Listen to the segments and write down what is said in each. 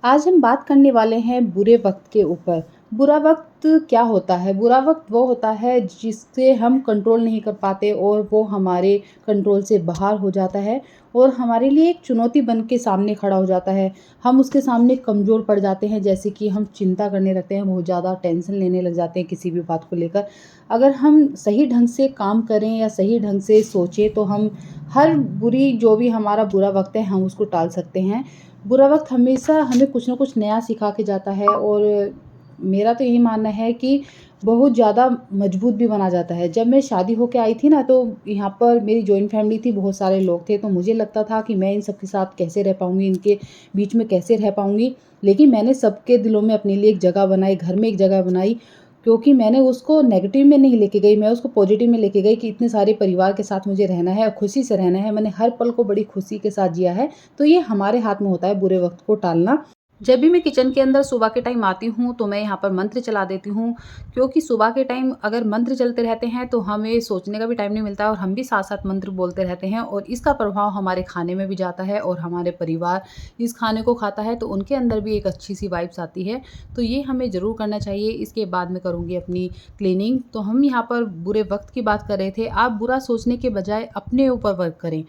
आज हम बात करने वाले हैं बुरे वक़्त के ऊपर। बुरा वक़्त क्या होता है? बुरा वक़्त वो होता है जिससे हम कंट्रोल नहीं कर पाते और वो हमारे कंट्रोल से बाहर हो जाता है और हमारे लिए एक चुनौती बन के सामने खड़ा हो जाता है। हम उसके सामने कमज़ोर पड़ जाते हैं, जैसे कि हम चिंता करने लगते हैं, बहुत ज़्यादा टेंशन लेने लग जाते हैं किसी भी बात को लेकर। अगर हम सही ढंग से काम करें या सही ढंग से सोचें तो हम हर बुरी जो भी हमारा बुरा वक़्त है हम उसको टाल सकते हैं। बुरा वक़्त हमेशा हमें कुछ न कुछ नया सिखा के जाता है और मेरा तो यही मानना है कि बहुत ज़्यादा मजबूत भी बना जाता है। जब मैं शादी होके आई थी ना, तो यहाँ पर मेरी जॉइंट फैमिली थी, बहुत सारे लोग थे, तो मुझे लगता था कि मैं इन सब के साथ कैसे रह पाऊँगी, इनके बीच में कैसे रह पाऊँगी। लेकिन मैंने सबके दिलों में अपने लिए एक जगह बनाई, घर में एक जगह बनाई, क्योंकि मैंने उसको नेगेटिव में नहीं लेके गई, मैं उसको पॉज़िटिव में लेके गई कि इतने सारे परिवार के साथ मुझे रहना है और खुशी से रहना है। मैंने हर पल को बड़ी खुशी के साथ जिया है। तो ये हमारे हाथ में होता है बुरे वक़्त को टालना। जब भी मैं किचन के अंदर सुबह के टाइम आती हूँ, तो मैं यहाँ पर मंत्र चला देती हूँ, क्योंकि सुबह के टाइम अगर मंत्र चलते रहते हैं, तो हमें सोचने का भी टाइम नहीं मिलता है और हम भी साथ-साथ मंत्र बोलते रहते हैं और इसका प्रभाव हमारे खाने में भी जाता है और हमारे परिवार इस खाने को खाता है, तो उनके अंदर भी एक अच्छी-सी वाइब्स आती है। तो ये हमें ज़रूर करना चाहिए। इसके बाद मैं करूँगी अपनी क्लीनिंग। तो हम यहाँ पर बुरे वक़्त की बात कर रहे थे। आप बुरा सोचने के बजाय अपने ऊपर वर्क करें।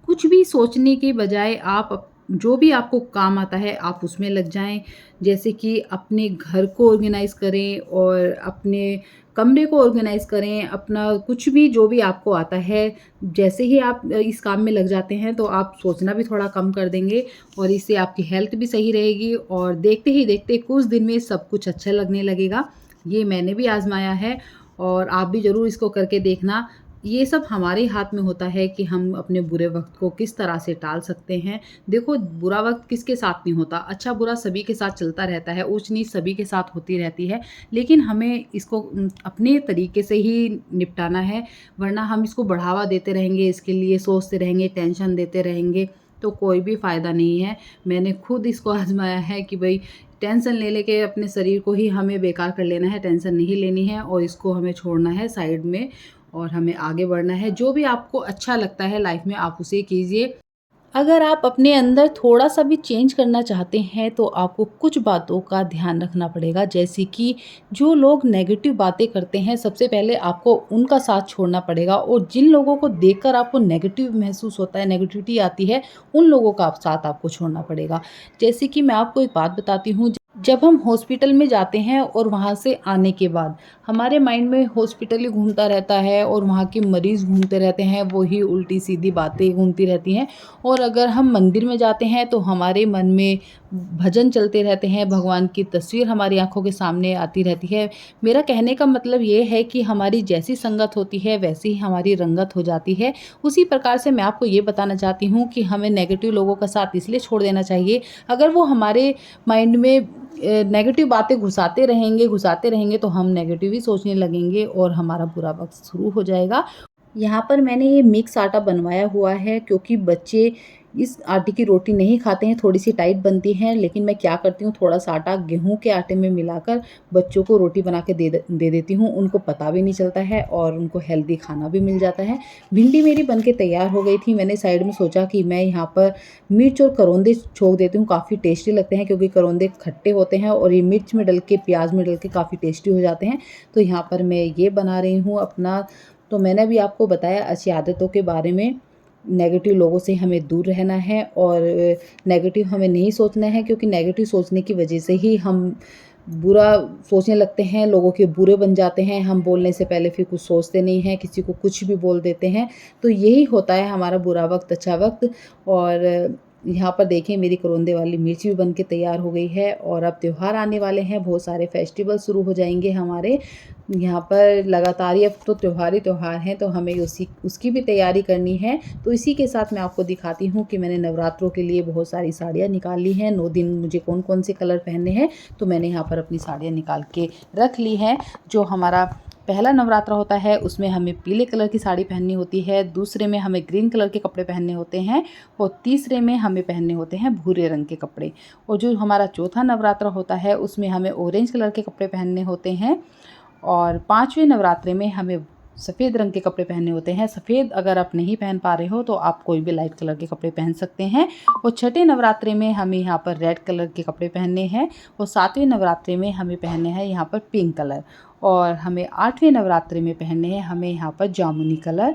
कुछ भी सोचने के बजाय आप जो भी आपको काम आता है आप उसमें लग जाएँ। जैसे कि अपने घर को ऑर्गेनाइज़ करें और अपने कमरे को ऑर्गेनाइज़ करें, अपना कुछ भी जो भी आपको आता है, जैसे ही आप इस काम में लग जाते हैं तो आप सोचना भी थोड़ा कम कर देंगे और इससे आपकी हेल्थ भी सही रहेगी और देखते ही देखते कुछ दिन में सब कुछ अच्छा लगने लगेगा। ये मैंने भी आज़माया है और आप भी ज़रूर इसको करके देखना। ये सब हमारे हाथ में होता है कि हम अपने बुरे वक़्त को किस तरह से टाल सकते हैं। देखो, बुरा वक़्त किसके साथ नहीं होता, अच्छा-बुरा सभी के साथ चलता रहता है, ऊँच-नीच सभी के साथ होती रहती है। लेकिन हमें इसको अपने तरीके से ही निपटाना है, वरना हम इसको बढ़ावा देते रहेंगे, इसके लिए सोचते रहेंगे, टेंशन देते रहेंगे, तो कोई भी फ़ायदा नहीं है। मैंने खुद इसको आज़माया है कि भई टेंशन ले लेके अपने शरीर को ही हमें बेकार कर लेना है, टेंशन नहीं लेनी है और इसको हमें छोड़ना है साइड में और हमें आगे बढ़ना है। जो भी आपको अच्छा लगता है लाइफ में आप उसे कीजिए। अगर आप अपने अंदर थोड़ा-सा भी चेंज करना चाहते हैं, तो आपको कुछ बातों का ध्यान रखना पड़ेगा। जैसे कि जो लोग नेगेटिव बातें करते हैं, सबसे पहले आपको उनका साथ छोड़ना पड़ेगा और जिन लोगों को देखकर आपको नेगेटिव महसूस होता है, नेगेटिविटी आती है, उन लोगों का साथ आपको छोड़ना पड़ेगा। जैसे कि मैं आपको एक बात बताती हूँ, जब हम हॉस्पिटल में जाते हैं और वहाँ से आने के बाद हमारे माइंड में हॉस्पिटल ही घूमता रहता है और वहाँ के मरीज़ घूमते रहते हैं, वही उल्टी-सीधी बातें घूमती रहती हैं। और अगर हम मंदिर में जाते हैं तो हमारे मन में भजन चलते रहते हैं, भगवान की तस्वीर हमारी आँखों के सामने आती रहती है। मेरा कहने का मतलब ये है कि हमारी जैसी संगत होती है वैसी ही हमारी रंगत हो जाती है। उसी प्रकार से मैं आपको ये बताना चाहती हूँ कि हमें नेगेटिव लोगों का साथ इसलिए छोड़ देना चाहिए, अगर वो हमारे माइंड में नेगेटिव बातें घुसाते रहेंगे तो हम नेगेटिव ही सोचने लगेंगे और हमारा बुरा वक़्त शुरू हो जाएगा। यहाँ पर मैंने ये मिक्स आटा बनवाया हुआ है, क्योंकि बच्चे इस आटे की रोटी नहीं खाते हैं, थोड़ी-सी टाइट बनती है, लेकिन मैं क्या करती हूँ, थोड़ा-सा आटा गेहूँ के आटे में मिलाकर बच्चों को रोटी बना के दे देती हूँ। उनको पता भी नहीं चलता है और उनको हेल्दी खाना भी मिल जाता है। भिंडी मेरी बन के तैयार हो गई थी। मैंने साइड में सोचा कि मैं यहाँ पर मिर्च और करौंदे छोक देती हूँ, काफ़ी टेस्टी लगते हैं क्योंकि करौंदे खट्टे होते हैं और ये मिर्च में डल के, प्याज़ में डल के काफ़ी टेस्टी हो जाते हैं। तो यहाँ पर मैं ये बना रही हूँ अपना। तो मैंने अभी आपको बताया अच्छी आदतों के बारे में। नेगेटिव लोगों से हमें दूर रहना है और नेगेटिव हमें नहीं सोचना है, क्योंकि नेगेटिव सोचने की वजह से ही हम बुरा सोचने लगते हैं, लोगों के बुरे बन जाते हैं। हम बोलने से पहले फिर कुछ सोचते नहीं हैं, किसी को कुछ भी बोल देते हैं। तो यही होता है हमारा बुरा वक़्त, अच्छा वक़्त। और यहाँ पर देखिए मेरी करौंदे वाली मिर्च भी बन के तैयार हो गई है और अब त्योहार आने वाले हैं, बहुत सारे फेस्टिवल शुरू हो जाएँगे हमारे। यहाँ पर लगातार ही अब तो त्योहार ही त्योहार हैं, तो हमें उसकी भी तैयारी करनी है। तो इसी के साथ मैं आपको दिखाती हूँ कि मैंने नवरात्रों के लिए बहुत सारी साड़ियाँ निकाल ली हैं। 9 दिन मुझे कौन-कौन से कलर पहनने हैं, तो मैंने यहाँ पर अपनी साड़ियाँ निकाल के रख ली हैं। जो हमारा पहला नवरात्रा होता है उसमें हमें पीले कलर की साड़ी पहननी होती है, दूसरे में हमें ग्रीन कलर के कपड़े पहनने होते हैं और तीसरे में हमें पहनने होते हैं भूरे रंग के कपड़े। और जो हमारा चौथा नवरात्रा होता है उसमें हमें ऑरेंज कलर के कपड़े पहनने होते हैं और 5वें नवरात्रे में हमें सफ़ेद रंग के कपड़े पहनने होते हैं। सफ़ेद अगर आप नहीं पहन पा रहे हो तो आप कोई भी लाइट कलर के कपड़े पहन सकते हैं। और छठे नवरात्रि में हमें यहाँ पर रेड कलर के कपड़े पहनने हैं और 7वें नवरात्रि में हमें पहनने हैं यहाँ पर पिंक कलर, और हमें 8वें नवरात्रि में पहनने हैं हमें यहाँ पर जामुनी कलर,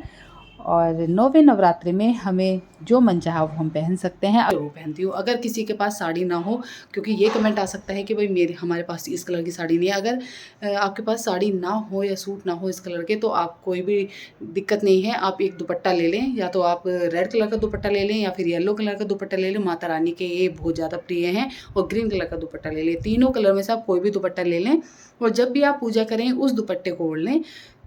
और 9वें नवरात्रि में हमें जो मन चाहा वो हम पहन सकते हैं। वो पहनती हूँ। अगर किसी के पास साड़ी ना हो, क्योंकि ये कमेंट आ सकता है कि भाई हमारे पास इस कलर की साड़ी नहीं है। अगर आपके पास साड़ी ना हो या सूट ना हो इस कलर के, तो आप कोई भी दिक्कत नहीं है, आप एक दुपट्टा ले लें। या तो आप रेड कलर का दुपट्टा ले लें या फिर येलो कलर का दुपट्टा ले लें। माता रानी के ये बहुत ज़्यादा प्रिय हैं। और ग्रीन कलर का दुपट्टा ले लें। तीनों कलर में से आप कोई भी दुपट्टा ले लें और जब भी आप पूजा करें उस दुपट्टे को ओढ़ लें।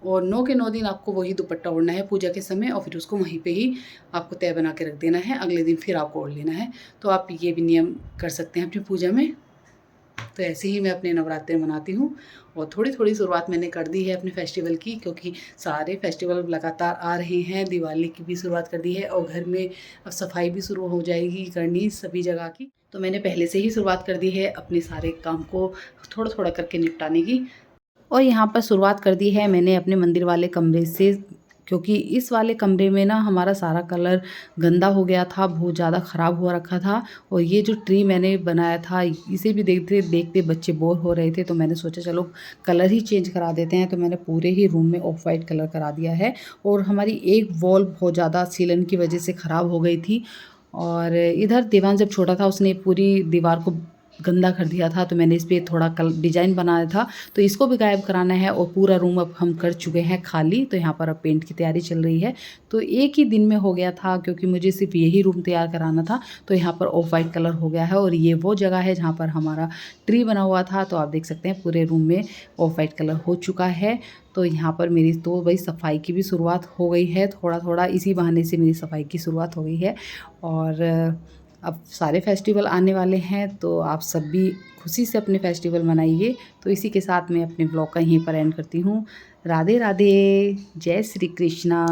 और 9 के 9 दिन आपको वही दुपट्टा ओढ़ना है पूजा के समय, और फिर उसको वहीं पे ही आपको तय बना के रख देना है। अगले दिन फिर आपको ओढ़ लेना है। तो आप ये भी नियम कर सकते हैं अपनी पूजा में। तो ऐसे ही मैं अपने नवरात्रे मनाती हूँ। और थोड़ी थोड़ी शुरुआत मैंने कर दी है अपने फेस्टिवल की, क्योंकि सारे फेस्टिवल लगातार आ रहे हैं। दिवाली की भी शुरुआत कर दी है और घर में अब सफाई भी शुरू हो जाएगी करनी सभी जगह की। तो मैंने पहले से ही शुरुआत कर दी है अपने सारे काम को थोड़ा थोड़ा करके निपटाने की। और यहाँ पर शुरुआत कर दी है मैंने अपने मंदिर वाले कमरे से, क्योंकि इस वाले कमरे में ना हमारा सारा कलर गंदा हो गया था, बहुत ज़्यादा ख़राब हो रखा था। और ये जो ट्री मैंने बनाया था इसे भी देखते देखते बच्चे बोर हो रहे थे, तो मैंने सोचा चलो कलर ही चेंज करा देते हैं। तो मैंने पूरे ही रूम में ऑफ वाइट कलर करा दिया है। और हमारी एक वॉल बहुत ज़्यादा सीलन की वजह से ख़राब हो गई थी। और इधर देवान जब छोटा था उसने पूरी दीवार को गंदा कर दिया था, तो मैंने इस पर थोड़ा डिजाइन बनाया था, तो इसको भी गायब कराना है। और पूरा रूम अब हम कर चुके हैं खाली। तो यहाँ पर अब पेंट की तैयारी चल रही है। तो एक ही दिन में हो गया था, क्योंकि मुझे सिर्फ यही रूम तैयार कराना था। तो यहाँ पर ऑफ वाइट कलर हो गया है। और ये वो जगह है जहाँ पर हमारा ट्री बना हुआ था। तो आप देख सकते हैं पूरे रूम में ऑफ वाइट कलर हो चुका है। तो यहाँ पर मेरी तो भाई सफाई की भी शुरुआत हो गई है। थोड़ा थोड़ा इसी बहाने से मेरी सफाई की शुरुआत हो गई है। और अब सारे फेस्टिवल आने वाले हैं, तो आप सब भी खुशी से अपने फेस्टिवल मनाइए। तो इसी के साथ मैं अपने ब्लॉग का यहीं पर एंड करती हूँ। राधे राधे, जय श्री कृष्णा।